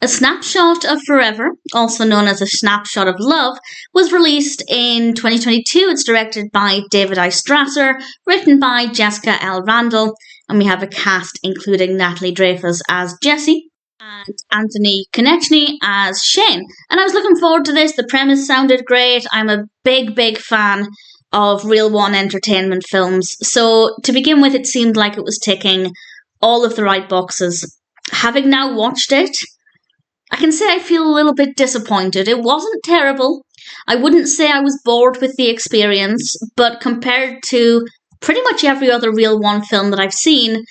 A Snapshot of Forever, also known as A Snapshot of Love, was released in 2022. It's directed by David I. Strasser, written by Jessica L. Randall, and we have a cast including Natalie Dreyfuss as Jessie and Anthony Konechny as Shane. And I was looking forward to this. The premise sounded great. I'm a big fan of Reel One Entertainment films. So to begin with, it seemed like it was ticking all of the right boxes. Having now watched it, I can say I feel a little bit disappointed. It wasn't terrible. I wouldn't say I was bored with the experience, but compared to pretty much every other Reel One film that I've seen,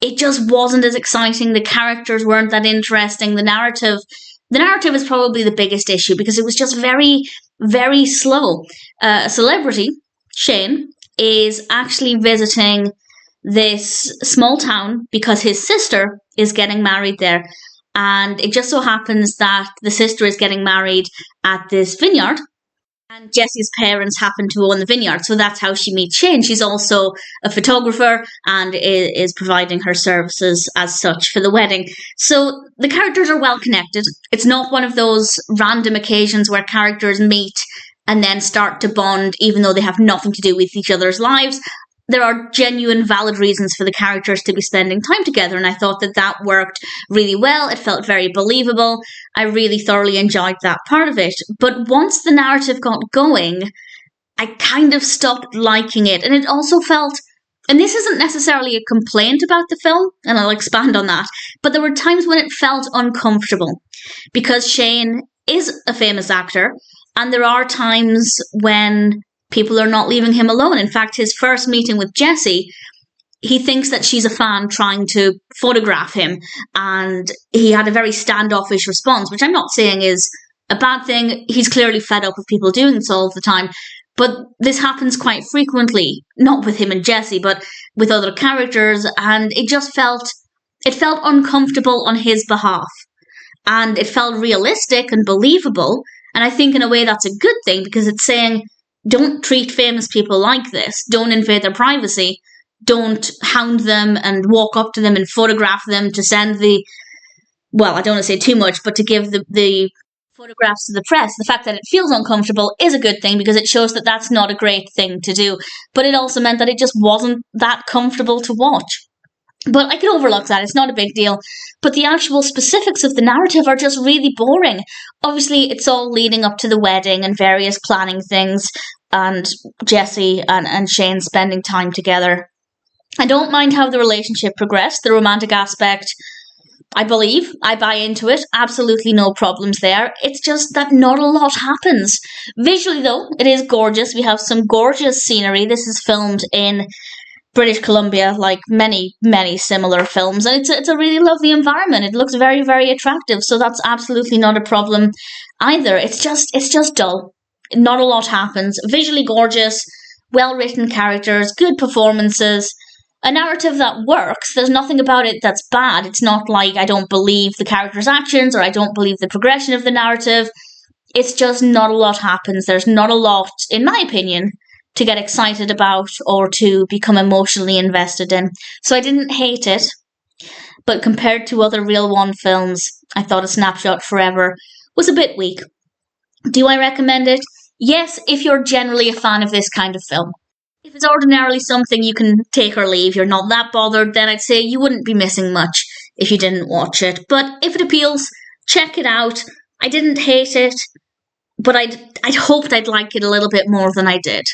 it just wasn't as exciting. The characters weren't that interesting. The narrative is probably the biggest issue because it was just very slow. A celebrity, Shane, is actually visiting this small town because his sister is getting married there. And it just so happens that the sister is getting married at this vineyard. And Jessie's parents happen to own the vineyard. So that's how she meets Shane. She's also a photographer and is providing her services as such for the wedding. So the characters are well connected. It's not one of those random occasions where characters meet and then start to bond even though they have nothing to do with each other's lives. There are genuine, valid reasons for the characters to be spending time together, and I thought that worked really well. It felt very believable. I really thoroughly enjoyed that part of it. But once the narrative got going, I kind of stopped liking it. And it also felt, and this isn't necessarily a complaint about the film, and I'll expand on that, but there were times when it felt uncomfortable because Shane is a famous actor, and there are times when people are not leaving him alone. In fact, his first meeting with Jessie, he thinks that she's a fan trying to photograph him, and he had a very standoffish response, which I'm not saying is a bad thing. He's clearly fed up of people doing this all the time, but this happens quite frequently, not with him and Jessie, but with other characters, and it felt uncomfortable on his behalf, and it felt realistic and believable, and I think in a way that's a good thing because it's saying, don't treat famous people like this. Don't invade their privacy. Don't hound them and walk up to them and photograph them to send I don't want to say too much, but to give the photographs to the press. The fact that it feels uncomfortable is a good thing because it shows that that's not a great thing to do. But it also meant that it just wasn't that comfortable to watch. But I can overlook that. It's not a big deal. But the actual specifics of the narrative are just really boring. Obviously, it's all leading up to the wedding and various planning things and Jessie and Shane spending time together. I don't mind how the relationship progressed. The romantic aspect, I buy into it. Absolutely no problems there. It's just that not a lot happens. Visually, though, it is gorgeous. We have some gorgeous scenery. This is filmed in British Columbia, like many similar films, and it's a really lovely environment. It looks very attractive, so that's absolutely not a problem either. It's just dull. Not a lot happens. Visually gorgeous, well-written characters, good performances, a narrative that works. There's nothing about it that's bad. It's not like I don't believe the characters' actions or I don't believe the progression of the narrative. It's just not a lot happens. There's not a lot, in my opinion, to get excited about or to become emotionally invested in. So I didn't hate it, but compared to other Reel One films, I thought A Snapshot Forever was a bit weak. Do I recommend it? Yes, if you're generally a fan of this kind of film. If it's ordinarily something you can take or leave, you're not that bothered, then I'd say you wouldn't be missing much if you didn't watch it. But if it appeals, check it out. I didn't hate it, but I'd hoped I'd like it a little bit more than I did.